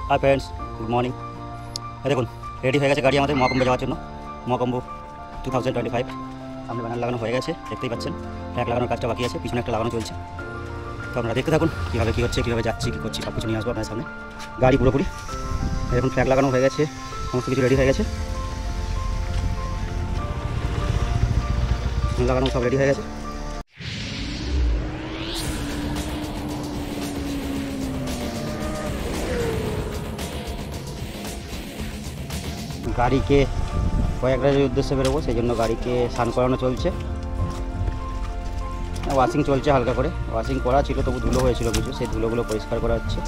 Hi friends, good morning. देखो ready हो गए गाड़ी हमारे महाकुम्भे যাওয়ার জন্য। महाकुम्भ 2025 সামনে ব্যানার লাগানো হয়ে গেছে, দেখতেই পাচ্ছেন। ফ্ল্যাগ লাগানোর কাজটা বাকি আছে, পিছনে একটা লাগানো চলছে। তো আপনারা দেখতে থাকুন কীভাবে কী হচ্ছে, কীভাবে যাচ্ছি, কী করছি, সব কিছু নিয়ে আসবো আপনার সামনে। গাড়ি পুরোপুরি এখন ফ্ল্যাগ লাগানো হয়ে গেছে, সমস্ত কিছু রেডি হয়ে গেছে, লাগানো সব রেডি হয়ে গেছে। গাড়িকে প্রয়াগরাজের উদ্দেশ্যে বেরোবো, সেই জন্য গাড়িকে স্নান করানো চলছে, ওয়াশিং চলছে হালকা করে। ওয়াশিং করা ছিল, তবু ধুলো হয়েছিল কিছু, সেই ধুলোগুলো পরিষ্কার করা হচ্ছে।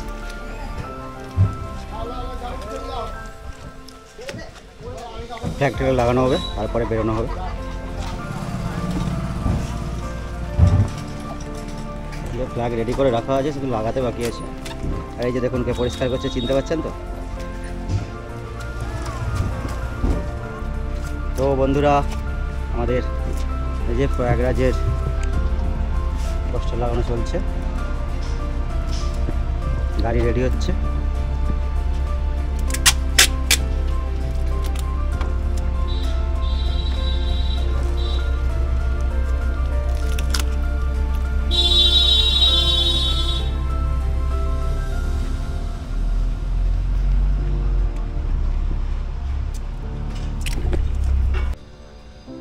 ফ্ল্যাগটাকে লাগানো হবে, তারপরে বেরোনো হবে। ফ্ল্যাগ রেডি করে রাখা আছে, শুধু লাগাতে বাকি আছে। আর এই যে দেখুন কে পরিষ্কার করছে, চিনতে পারছেন তো? তো বন্ধুরা, আমাদের এই যে প্রয়াগরাজের পোস্টার লাগানো চলছে, গাড়ি রেডি হচ্ছে।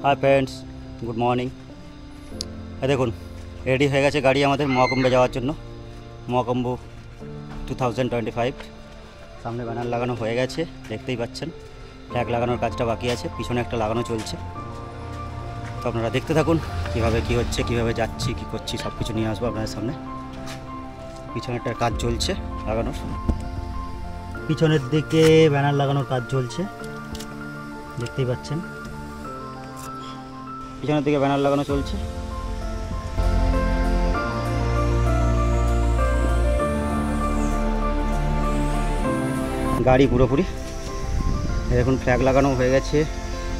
Hi friends, good morning. देखो रेडी हो गए गाड़ी हमारे महाकुम्भे যাওয়ার জন্য। महाकुम्भ 2025 सामने बैनार লাগানো হয়ে গেছে, দেখতেই পাচ্ছেন। ফ্ল্যাগ লাগানোর কাজটা বাকি আছে, পিছনে একটা লাগানো চলছে। তো আপনারা দেখতে থাকুন কীভাবে কী হচ্ছে, কীভাবে যাচ্ছি, কী করছি, সব কিছু নিয়ে আসবো আপনাদের সামনে। পিছনে একটা কাজ চলছে লাগানোর, পিছনের দিকে ব্যানার লাগানোর কাজ চলছে, দেখতেই পাচ্ছেন। পিছনের দিকে ব্যানার লাগানো চলছে। গাড়ি পুরোপুরি এখন ফ্ল্যাগ লাগানো হয়ে গেছে,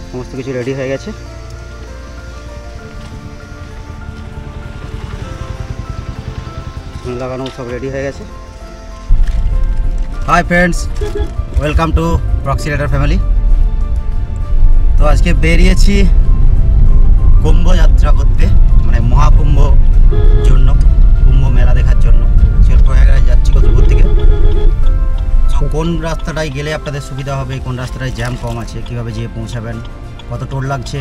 সমস্ত কিছু রেডি হয়ে গেছে। লাগানো সব রেডি হয়ে গেছে। Hi friends, welcome to proxy rider family. তো আজকে বেরিয়েছি কুম্ভ যাত্রা করতে, মানে মহাকুম্ভ জন্য, কুম্ভ মেলা দেখার জন্য। প্রয়াগরাজ যাচ্ছি কতুলপুর থেকে। তো কোন রাস্তাটায় গেলে আপনাদের সুবিধা হবে, কোন রাস্তাটায় জ্যাম কম আছে, কীভাবে যেয়ে পৌঁছাবেন, কত টোল লাগছে,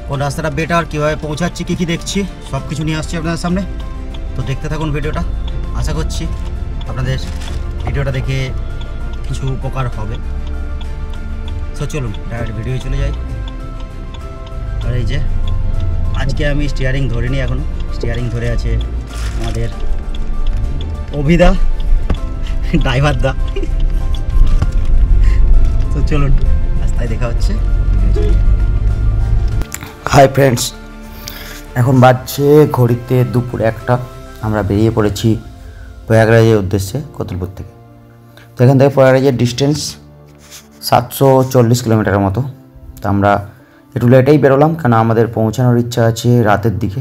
কোন রাস্তাটা বেটার, কীভাবে পৌঁছাচ্ছি, কী কী দেখছি, সব কিছু নিয়ে আসছি আপনাদের সামনে। তো দেখতে থাকুন ভিডিওটা, আশা করছি আপনাদের ভিডিওটা দেখে কিছু উপকার হবে। তো চলুন ডাইরেক্ট ভিডিও চলে যাই। আর এই যে আজকে আমি স্টিয়ারিং ধরিনি, এখনও স্টিয়ারিং ধরে আছে আমাদের অভিদা, ড্রাইভার দা। তো চলুন রাস্তায় দেখা হচ্ছে। হাই ফ্রেন্ডস, এখন বাজছে ঘড়িতে দুপুর 1টা। আমরা বেরিয়ে পড়েছি প্রয়াগরাজের উদ্দেশ্যে কতুলপুর থেকে। তো এখান থেকে প্রয়াগরাজের ডিস্টেন্স 740 কিলোমিটারের মতো। তো আমরা একটু লেটেই বেরোলাম, কেন আমাদের পৌঁছানোর ইচ্ছা আছে রাতের দিকে।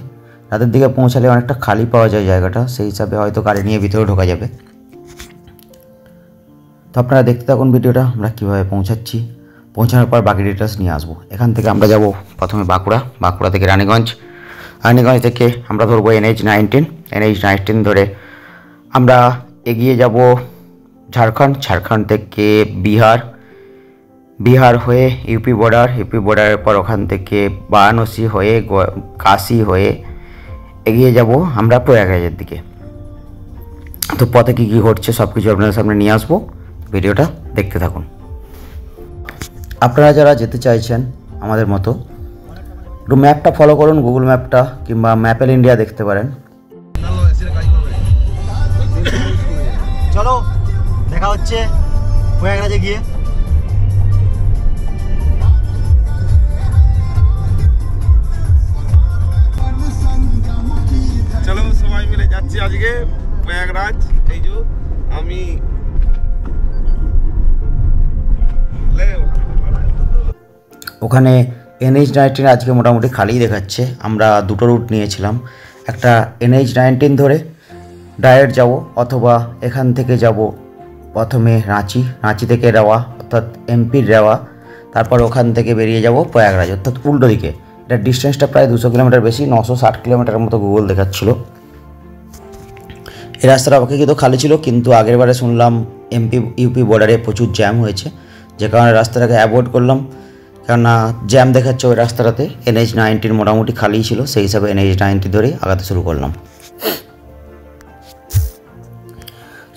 রাতের দিকে পৌঁছালে অনেকটা খালি পাওয়া যায় জায়গাটা, সেই হিসাবে হয়তো গাড়ি নিয়ে ভিতরে ঢোকা যাবে। তো আপনারা দেখতে থাকুন ভিডিওটা, আমরা কীভাবে পৌঁছাচ্ছি, পৌঁছানোর পর বাকি ডিটেলস নিয়ে আসবো। এখান থেকে আমরা যাব প্রথমে বাঁকুড়া থেকে রানীগঞ্জ থেকে আমরা ধরবো NH-19 ধরে আমরা এগিয়ে যাব ঝাড়খণ্ড থেকে বিহার হয়ে ইউপি বর্ডারের পর ওখান থেকে বারাণসী হয়ে কাশি হয়ে এগিয়ে যাব আমরা প্রয়াগরাজের দিকে। তো পথে কী কী ঘটছে সব কিছু আপনাদের সামনে নিয়ে আসবো, ভিডিওটা দেখতে থাকুন। আপনারা যারা যেতে চাইছেন আমাদের মতো, একটু ম্যাপটা ফলো করুন, গুগল ম্যাপটা কিংবা ম্যাপেল ইন্ডিয়া দেখতে পারেন। চলো দেখা হচ্ছে প্রয়াগরাজে গিয়ে। চলো সবাই মিলে যাচ্ছি আজকে প্রয়াগরাজ। এই যে আমি ওখানে NH-19 আজকে মোটামুটি খালি দেখাচ্ছে। আমরা দুটো রুট নিয়েছিলাম, একটা NH-19 ধরে ডাইরেক্ট যাব, অথবা এখান থেকে যাব প্রথমে রাঁচি থেকে রেওয়া অর্থাৎ এমপির রেওয়া, তারপর ওখান থেকে বেরিয়ে যাব প্রয়াগরাজ অর্থাৎ উল্টো দিকে। এটা ডিস্টেন্সটা প্রায় 200 কিলোমিটার বেশি, 960 কিলোমিটারের মতো গুগল দেখাচ্ছিল। এই রাস্তাটা অপেক্ষাকৃত খালি ছিল, কিন্তু আগের বারে শুনলাম এমপি ইউপি বর্ডারে প্রচুর জ্যাম হয়েছে, যে কারণে রাস্তাটাকে অ্যাভয়েড করলাম। কেননা জ্যাম দেখাচ্ছে ওই রাস্তাটাতে। NH-90 মোটামুটি খালিই ছিল, সেই হিসাবে NH-90 ধরেই আগাতে শুরু করলাম।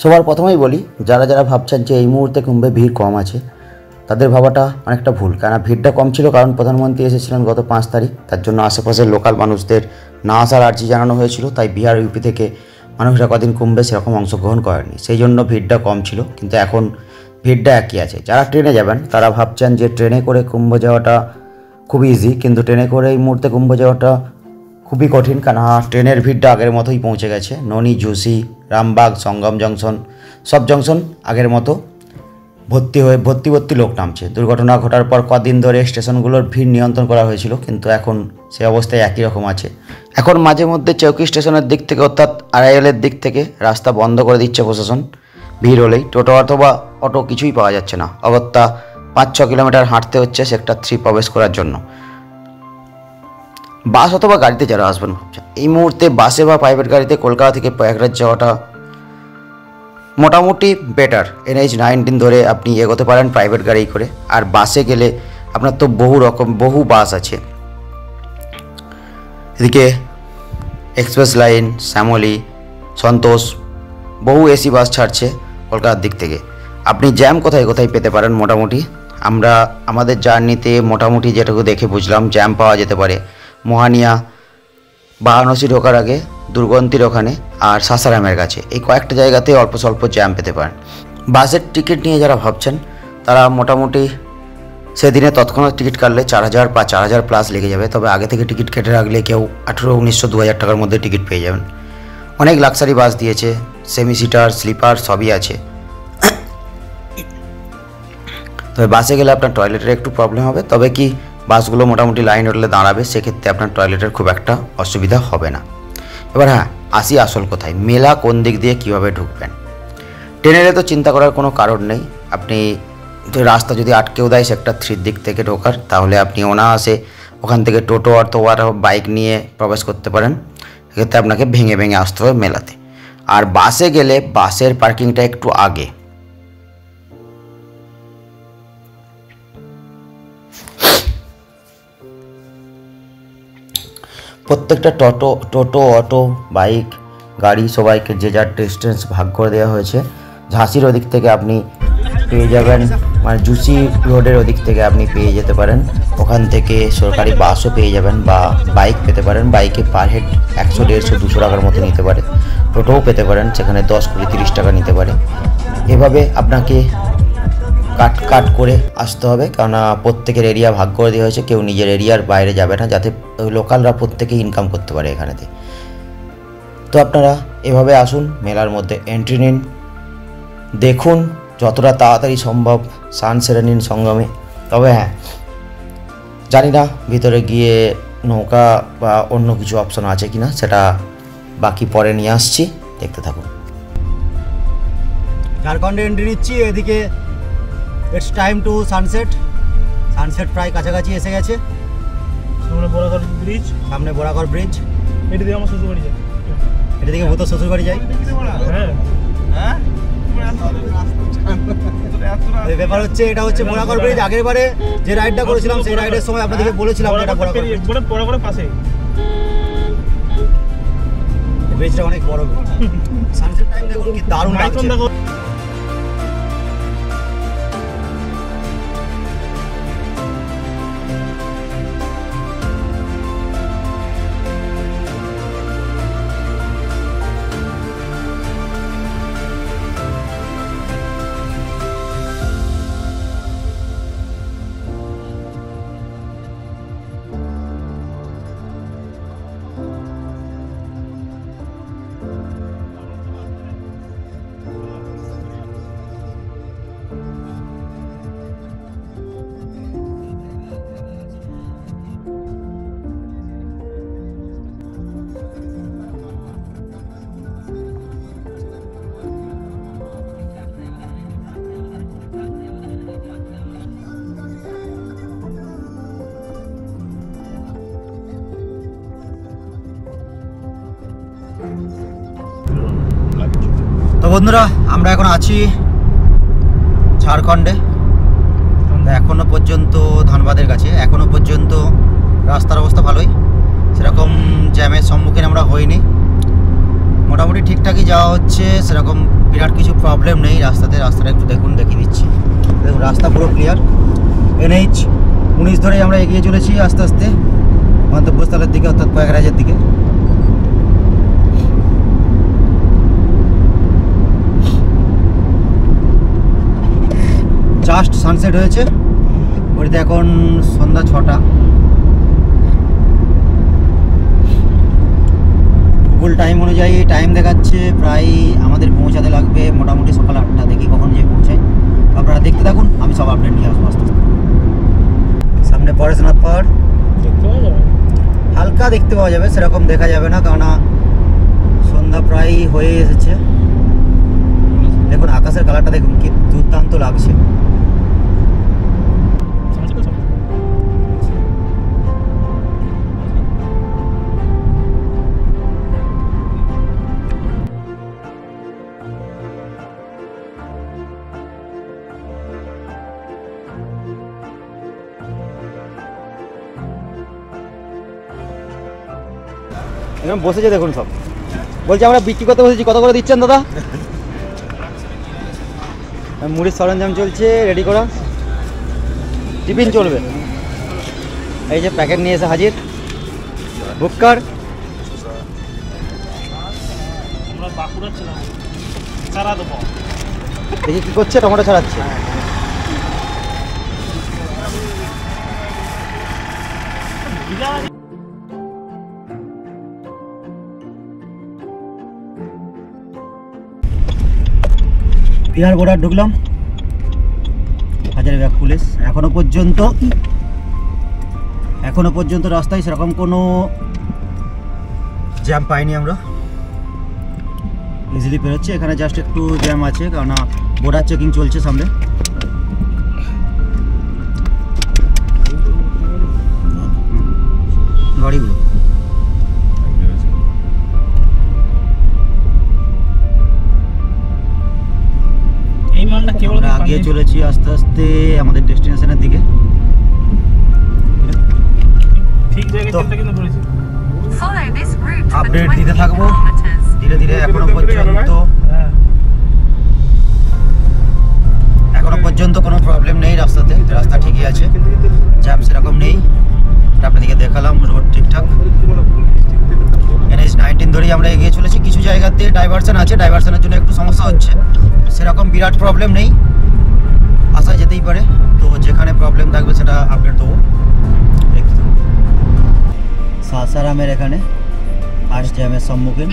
সবার প্রথমেই বলি, যারা যারা ভাবছেন যে এই মুহূর্তে কুম্ভে ভিড় কম আছে, তাদের ভাবাটা অনেকটা ভুল। কেননা ভিড়টা কম ছিল কারণ প্রধানমন্ত্রী এসেছিলেন গত 5 তারিখ, তার জন্য আশেপাশের লোকাল মানুষদের না আসার আর্জি জানানো হয়েছিল। তাই বিহার ইউপি থেকে মানুষরা কদিন কুম্ভে সেরকম অংশগ্রহণ করেনি, সেই জন্য ভিড়টা কম ছিল। কিন্তু এখন ভিড়টা একই আছে। যারা ট্রেনে যাবেন তারা ভাবছেন যে ট্রেনে করে কুম্ভ যাওয়াটা খুবই ইজি, কিন্তু ট্রেনে করে এই মুহূর্তে কুম্ভ যাওয়াটা খুবই কঠিন। কেন ট্রেনের ভিড়টা আগের মতোই পৌঁছে গেছে। ননি, ঝুসি, রামবাগ, সঙ্গম জংশন, সব জংশন আগের মতো ভর্তি লোক নামছে। দুর্ঘটনা ঘটার পর কদিন ধরে স্টেশনগুলোর ভিড় নিয়ন্ত্রণ করা হয়েছিল, কিন্তু এখন সে অবস্থায় একই রকম আছে। এখন মাঝে মধ্যে চৌকি স্টেশনের দিক থেকে অর্থাৎ আড়াইলের দিক থেকে রাস্তা বন্ধ করে দিচ্ছে প্রশাসন। ভিড় হলেই টোটো অথবা অটো কিছুই পাওয়া যাচ্ছে না। অগত্যা 5-6 কিলোমিটার হাঁটতে হচ্ছে সেক্টর 3 প্রবেশ করার জন্য। বাস অথবা গাড়িতে যারা আসবেন ভাবছেন, এই মুহূর্তে বাসে বা প্রাইভেট গাড়িতে কলকাতা থেকে প্রয়াগরাজ যাওয়াটা মোটামুটি বেটার। NH-19 ধরে আপনি এগোতে পারেন প্রাইভেট গাড়ি করে। আর বাসে গেলে আপনার তো বহু বাস আছে। এদিকে এক্সপ্রেস লাইন, শ্যামলী, সন্তোষ, বহু এসি বাস ছাড়ছে কলকাতার দিক থেকে। আপনি জ্যাম কোথায় কোথায় পেতে পারেন মোটামুটি, আমরা আমাদের জার্নিতে মোটামুটি যেটুকু দেখে বুঝলাম, জ্যাম পাওয়া যেতে পারে মোহানিয়া, বারাণসী ঢোকার আগে, দুর্গন্তীর ওখানে আর সাসারামের কাছে। এই কয়েকটা জায়গাতে অল্প স্বল্প জ্যাম পেতে পারেন। বাসের টিকিট নিয়ে যারা ভাবছেন তারা মোটামুটি সেদিনে তৎক্ষণাৎ টিকিট কাটলে 4000 বা 4000 প্লাস লেগে যাবে। তবে আগে থেকে টিকিট কেটে রাখলে কেউ 1800, 2000 টাকার মধ্যে টিকিট পেয়ে যাবেন। অনেক লাক্সারি বাস দিয়েছে, সেমি সিটার, স্লিপার সবই আছে। তবে বাসে গেলে আপনার টয়লেটের একটু প্রবলেম হবে। তবে কি বাসগুলো মোটামুটি লাইন হোটেলে দাঁড়াবে, সেক্ষেত্রে আপনার টয়লেটের খুব একটা অসুবিধা হবে না। এবার হ্যাঁ, আসি আসল কোথায়, মেলা কোন দিক দিয়ে কীভাবে ঢুকবেন। ট্রেনে তো চিন্তা করার কোনো কারণ নেই। আপনি রাস্তা যদি আটকেও দেয় সেক্টর 3 দিক থেকে ঢোকার, তাহলে আপনি অনায়াসে ওখান থেকে টোটো অথবা বাইক নিয়ে প্রবেশ করতে পারেন। সেক্ষেত্রে আপনাকে ভেঙে ভেঙে আসতে হবে মেলাতে। আর বাসে গেলে বাসের পার্কিংটা একটু আগে। প্রত্যেকটা টোটো, অটো, বাইক, গাড়ি সবাইকে যে যার ডিস্টেন্স ভাগ করে দেওয়া হয়েছে। ঝাঁসির ওদিক থেকে আপনি পেয়ে যাবেন, মানে জুসি রোডের ওদিক থেকে আপনি পেয়ে যেতে পারেন। ওখান থেকে সরকারি বাসও পেয়ে যাবেন বা বাইক পেতে পারেন। বাইকে পার হেড 100, 150, 200 টাকার মতো নিতে পারে। টোটোও পেতে পারেন, সেখানে 10, 20, 30 টাকা নিতে পারে। এভাবে আপনাকে কাট করে আসতে হবে, কারণ প্রত্যেকের এরিয়া ভাগ করে দেওয়া হয়েছে। কেউ নিজের এরিয়ার বাইরে যাবে না, যাতে লোকালরা প্রত্যেকেই ইনকাম করতে পারে এখানেতে। তো আপনারা এভাবে আসুন, মেলার মধ্যে এন্ট্রি নিন, দেখুন যতটা তাড়াতাড়ি সম্ভব স্নান সেরে নিন সঙ্গমে। তবে হ্যাঁ, জানি না ভিতরে গিয়ে নৌকা বা অন্য কিছু অপশন আছে কিনা, সেটা বাকি পরে নিয়ে আসছি, দেখতে থাকুন। ঝাড়খণ্ডে এন্ট্রি নিচ্ছি। এদিকে ইটস টাইম টু সানসেট প্রায় কাছাকাছি এসে গেছে। সামনে বোরাগড় ব্রিজ। এটা দিয়ে আমার শ্বশুর বাড়ি যায়। এটা দিকে ভূত শ্বশুর বাড়ি যাই। হ্যাঁ, ব্যাপার হচ্ছে, এটা হচ্ছে বোরাগড় ব্রিজ। আগের বারে যে রাইডটা করেছিলাম সেই রাইডের সময় আপনাদেরকে বলেছিলাম এটা বোরাগড় ব্রিজ। বোরাগড়ের পাশে ব্রিজটা অনেক বড়। সানসেট টাইম দেখুন কি দারুণ লাগছে। বন্ধুরা আমরা এখন আছি ঝাড়খণ্ডে। এখনো পর্যন্ত ধানবাদের কাছে এখনো পর্যন্ত রাস্তার অবস্থা ভালোই, সেরকম জ্যামের সম্মুখীন আমরা হইনি। মোটামুটি ঠিকঠাকই যাওয়া হচ্ছে, সেরকম বিরাট কিছু প্রবলেম নেই রাস্তাতে। রাস্তাটা একটু দেখুন, দেখিয়ে দিচ্ছি। দেখুন রাস্তা পুরো ক্লিয়ার। NH 19 ধরেই আমরা এগিয়ে চলেছি আস্তে আস্তে গন্তব্যস্থলের দিকে, অর্থাৎ প্রয়াগরাজের দিকে। জাস্ট সানসেট হয়েছে, ঘড়িতে এখন সন্ধ্যা 6টা। গুগল টাইম অনুযায়ী টাইম দেখাচ্ছে প্রায় আমাদের পৌঁছাতে লাগবে মোটামুটি সকাল 8টা। দেখি কখন যে পৌঁছাই, আপনারা দেখতে থাকুন, আমি সব আপডেট নিয়ে আসবো আস্তে আস্তে। সামনে পরেশনাথ পাহাড় দেখতে পাওয়া যাবে, হালকা দেখতে পাওয়া যাবে, সেরকম দেখা যাবে না, কেননা সন্ধ্যা প্রায় হয়ে এসেছে। দেখুন আকাশের কালারটা দেখুন, কি দুর্দান্ত লাগছে। এরকম বসেছে দেখুন সব। বলছি আমরা বিক্রি করতে বসেছি, কত করে দিচ্ছেন দাদা? মুড়ির সরঞ্জাম চলছে রেডি করা, টিফিন চলবে। এই যে প্যাকেট নিয়ে এসে হাজির, বুক্কার। আমরা বাঁকুড়া ছিলাম, চারা দেবো। দেখি কী করছে, টমেটো ছাড়াচ্ছে। বিহার বর্ডার ঢুকলাম, হাজারিবাগ পুলিশ। এখনো পর্যন্ত রাস্তায় সেরকম কোনো জ্যাম পাইনি আমরা, ইজিলি পেরোচ্ছে। এখানে জাস্ট একটু জ্যাম আছে, কারণ বর্ডার চেকিং চলছে সামনে। গাড়িগুলো আমরা আগিয়ে চলেছি আস্তে আস্তে আমাদের ডেস্টিনেশনের দিকে। ঠিক জায়গায় কিন্তু পড়েছি। আপডেট দিতে থাকবো ধীরে ধীরে। এখনো পর্যন্ত কোনো প্রবলেম নেই রাস্তাতে, রাস্তা ঠিকই আছে, জ্যাম সেরকম নেই। আপনাদেরকে দেখালাম রোড ঠিকঠাক। NH 19 ধরেই আমরা এগিয়ে চলেছি। কিছু জায়গাতে ডাইভারশন আছে, ডাইভারশনের জন্য একটু সমস্যা হচ্ছে, সেরকম বিরাট প্রবলেম নেই, আসা যেতেই পারে। তো যেখানে প্রবলেম থাকবে সেটা আপডেট দেবো। সাসারামের এখানে ফার্স্ট জ্যামের সম্মুখীন।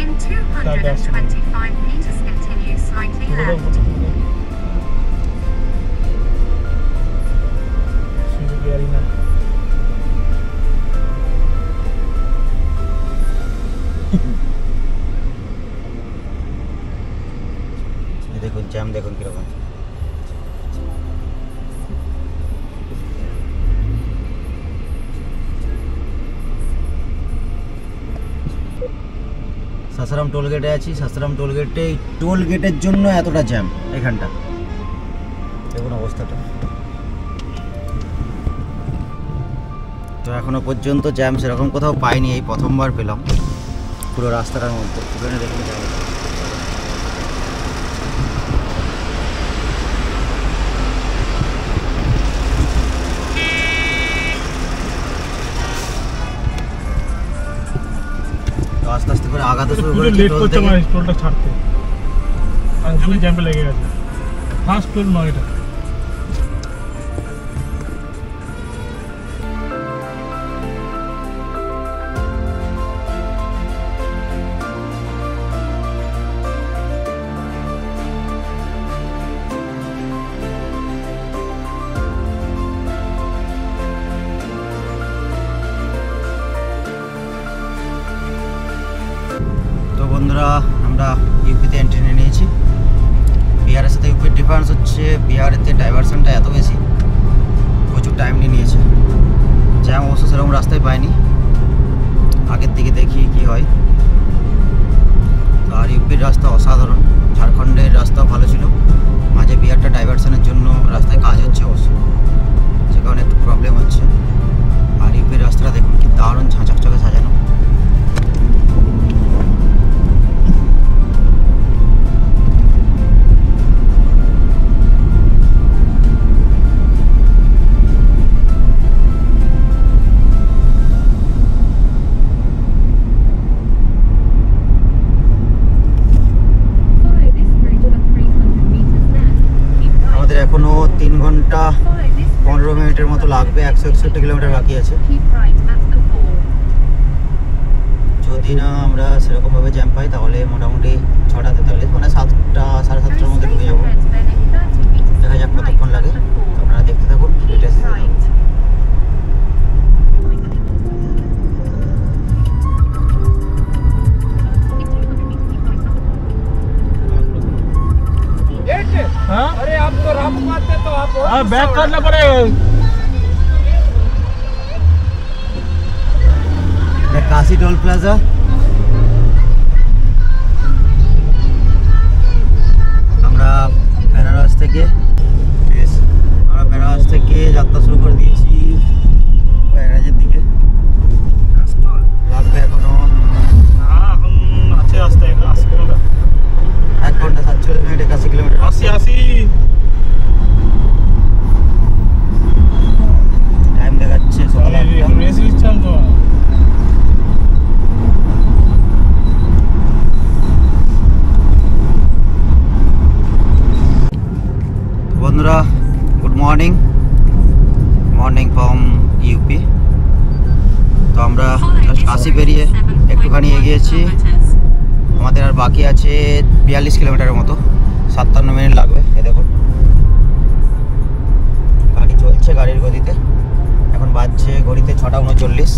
দেখুন জ্যাম দেখুন কিরকম। সাসারাম টোলগেটে আছি। সাসারাম টোলগেটে, টোল গেটের জন্য এতটা জ্যাম এখানটা, দেখুন অবস্থাটা। তো এখনো পর্যন্ত জ্যাম সেরকম কোথাও পাইনি, এই প্রথমবার পেলাম পুরো রাস্তাটার মধ্যে। দেখুন জ্যাম। আস্তে আস্তে করে আগাতে শুরু করে লেট করছে আমার টোলটা ছাড়তে, আর জুড়ি জ্যাম্পে লেগে গেছে। ফার্স্ট টোল নয় এটা। বন্ধুরা আমরা ইউপিতে এন্ট্রি নিয়ে নিয়েছি। বিহারের সাথে ইউপির ডিফারেন্স হচ্ছে, বিহারেতে ডাইভারশনটা এত বেশি, প্রচুর টাইম নিয়েছে। জ্যাম অবশ্য সেরকম রাস্তায় পাইনি, আগের দিকে দেখি কি হয়। আর ইউপির রাস্তা অসাধারণ, ঝাড়খণ্ডের রাস্তাও ভালো ছিল, মাঝে বিহারটা ডাইভারশনের জন্য রাস্তায় কাজ হচ্ছে অবশ্য, সে কারণে একটু প্রবলেম হচ্ছে। আর ইউপির রাস্তাটা দেখুন কি দারুণ ঝাঁচকচকে সাজানো। এখনো 3 ঘন্টা 15 মিনিটের মতো লাগবে, 161 কিলোমিটার বাকি আছে। যদি না আমরা সেরকমভাবে জ্যাম পাই তাহলে মোটামুটি 6:43 মানে 7টা 7:30টার মধ্যে ঢুকে যাবো। দেখা যাক কতক্ষণ লাগে, আপনারা দেখতে থাকুন। हाँ? अरे आप तो रामू आते तो आप बैक करना पड़ेगा। काशी टोल प्लाजा, আমরা বেনারস থেকে যাত্রা শুরু করে দিয়েছি প্রয়াগরাজের দিকে। লাগবে এখনো এখন আছে আসতে 80 কিলোমিটার, 1 ঘন্টা 47 মিনিট 81 কিলোমিটার। 80 টাইম দেখাচ্ছে সকাল 8টা। রেস নিচ্ছিলাম তো। বন্ধুরা গুড মর্নিং ফ্রম ইউপি। তো আমরা জাস্ট কাশি পেরিয়ে একটুখানি এগিয়েছি, আমাদের আর বাকি আছে 42 কিলোমিটারের মতো, 57 মিনিট লাগবে। এ দেখুন গাড়ি চলছে গাড়ির গতিতে, এখন বাজছে ঘড়িতে 6:39।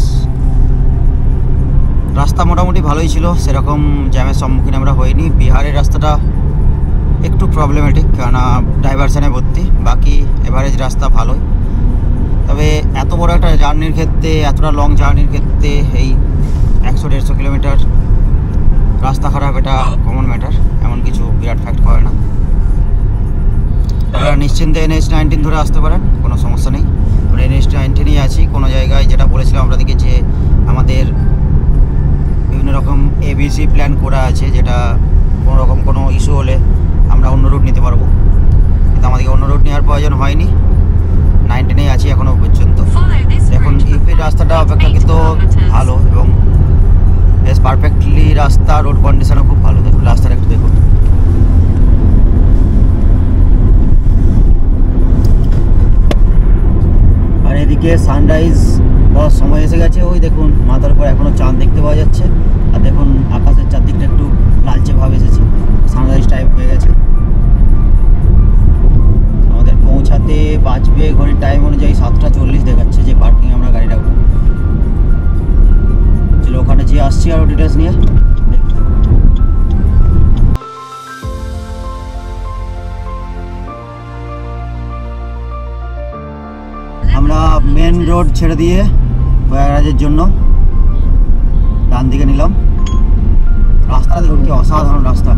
রাস্তা মোটামুটি ভালোই ছিল, সেরকম জ্যামের সম্মুখীন আমরা হইনি। বিহারের রাস্তাটা একটু প্রবলেমেটিক, কেননা ডাইভারশানে ভর্তি, বাকি এভারেজ রাস্তা ভালোই। তবে এত বড় একটা জার্নির ক্ষেত্রে, এতটা লং জার্নির ক্ষেত্রে এই 100-150 কিলোমিটার রাস্তা খারাপ এটা কমন ম্যাটার, এমন কিছু বিরাট ফ্যাক্ট করে না। আপনারা নিশ্চিন্তে NH-19 ধরে আসতে পারেন, কোনো সমস্যা নেই। আমরা NH-19ই আছি। কোনো জায়গায় যেটা বলেছিলাম আপনাদেরকে যে আমাদের বিভিন্ন রকম ABC প্ল্যান করা আছে, যেটা কোনো রকম কোনো ইস্যু হলে আমরা অন্য রুট নিতে পারবো, কিন্তু আমাদেরকে অন্য রুট নেওয়ার প্রয়োজন হয়নি, 19এই আছি এখনও পর্যন্ত। এখন ইউপির রাস্তাটা অপেক্ষাকৃত ভালো এবং বেশ পারফেক্টলি রাস্তা, রোড কন্ডিশনও খুব ভালো। দেখুন রাস্তাটা একটু দেখুন। আর এদিকে সানরাইজ হওয়ার সময় এসে গেছে, ওই দেখুন মাথার উপর এখনও চাঁদ দেখতে পাওয়া যাচ্ছে। আর দেখুন আকাশের চারদিকটা একটু লালচে ভাব এসেছে, সানরাইজ টাইপ হয়ে গেছে। আমাদের পৌঁছাতে বাজবে ঘড়ির টাইম অনুযায়ী 7:40 দেখাচ্ছে, যে পার্কিং আমরা গাড়ি রাখবো। চলো ওখানে যেয়ে আসছি আরও ডিটেলস নিয়ে। আমরা মেন রোড ছেড়ে দিয়ে প্রয়াগরাজের জন্য ডান দিকে নিলাম। রাস্তা দেখুন কি অসাধারণ রাস্তা।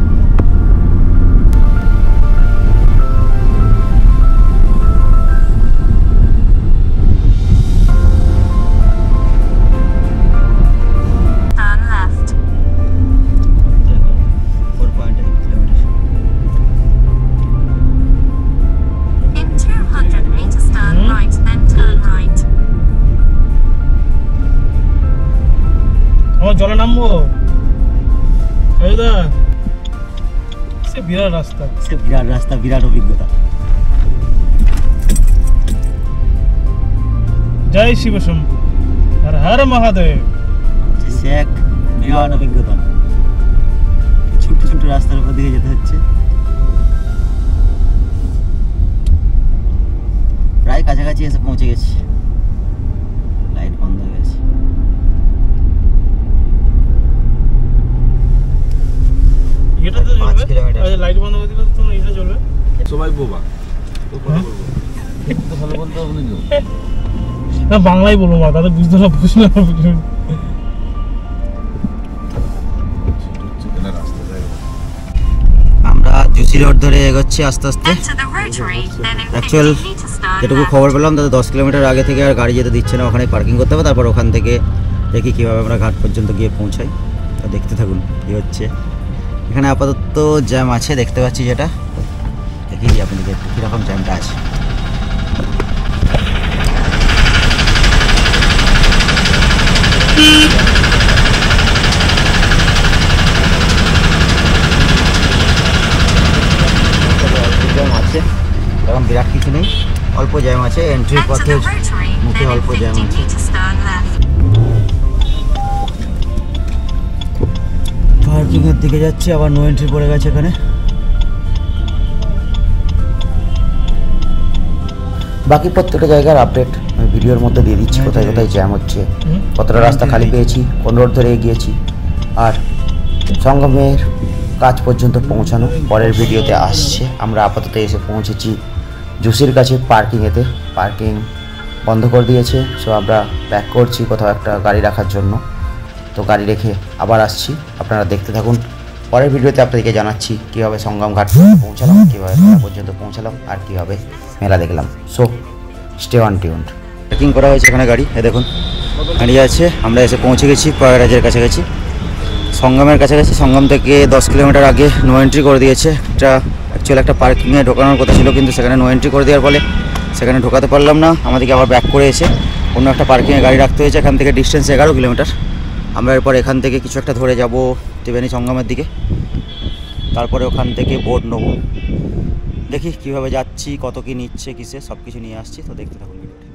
জলে নামবো, বিরাট রাস্তা, বিরাট রাস্তা, বিরাট অভিজ্ঞতা। জয় শিব শম্ভু, হর হর মহাদেব। সে এক বিরাট অভিজ্ঞতা, ছোট ছোট রাস্তার উপর দিকে যেতে হচ্ছে। প্রায় কাছাকাছি এসে পৌঁছে গেছি, লাইট বন্ধ হয়ে গেছে। এটাতে চলবে, লাইট বন্ধ করে দিলে তুমি এটা চলবে। সবাই বোবা, তো ভালো বলতে হবে না, বাংলায় বলবো মা, তাদের বুঝতে না বুঝলে রাস্তা জিসি রোড ধরে এগোচ্ছি আস্তে আস্তে। অ্যাকচুয়াল যেটুকু খবর পেলাম তাতে 10 কিলোমিটার আগে থেকে আর গাড়ি যেতে দিচ্ছে না, ওখানে পার্কিং করতে হবে। তারপর ওখান থেকে দেখি কীভাবে আমরা ঘাট পর্যন্ত গিয়ে পৌঁছাই। তো দেখতে থাকুন কী হচ্ছে। এখানে আপাতত জ্যাম আছে দেখতে পাচ্ছি, যেটা দেখি আপনাদেরকে একটু কীরকম জ্যামটা আছে। জ্যাম আছে, এরকম বিরাট কিছু নেই, অল্প জ্যাম আছে। এন্ট্রির পথের মুখে অল্প জ্যাম আছে। পার্কিংয়ের দিকে যাচ্ছি, আবার নো এন্ট্রি পড়ে গেছে এখানে। বাকি প্রত্যেকটা জায়গার আপডেট আমি ভিডিওর মধ্যে দিয়ে দিচ্ছি, কোথায় কোথায় জ্যাম হচ্ছে, কতটা রাস্তা খালি পেয়েছি, কোন রোড ধরে এগিয়েছি, আর সঙ্গমের কাজ পর্যন্ত পৌঁছানো পরের ভিডিওতে আসছে। আমরা আপাতত এসে পৌঁছেছি জুসির কাছে পার্কিংয়েতে। পার্কিং বন্ধ করে দিয়েছে, সো আমরা ব্যাক করছি কোথাও একটা গাড়ি রাখার জন্য। তো গাড়ি রেখে আবার আসছি, আপনারা দেখতে থাকুন। পরের ভিডিওতে আপনাদেরকে জানাচ্ছি কীভাবে সঙ্গম ঘাট পৌঁছালাম, কীভাবে মেলা পর্যন্ত পৌঁছালাম, আর কীভাবে মেলা দেখলাম। So stay on tuned. Parking করা হয়েছে এখানে গাড়ি, দেখুন দাঁড়িয়ে আছে। আমরা এসে পৌঁছে গেছি প্রয়াগরাজের কাছাকাছি, সঙ্গমের কাছাকাছি। সঙ্গম থেকে 10 কিলোমিটার আগে নো এন্ট্রি করে দিয়েছে। অ্যাকচুয়ালি একটা পার্কিংয়ে ঢোকানোর কথা ছিল, কিন্তু সেখানে নো এন্ট্রি করে দেওয়ার ফলে সেখানে ঢোকাতে পারলাম না। আমাদেরকে আবার ব্যাক করে এসে অন্য একটা পার্কিংয়ে গাড়ি রাখতে হয়েছে। এখান থেকে ডিস্টেন্স 11 কিলোমিটার। আমরা এরপর এখান থেকে কিছু একটা ধরে যাব ত্রিবেণী সঙ্গমের দিকে, তারপরে ওখান থেকে বোট নেবো। দেখি কীভাবে যাচ্ছি, কত কী নিচ্ছে কিসে, সব কিছু নিয়ে আসছি। তো দেখতে থাকুন ভিডিওটি।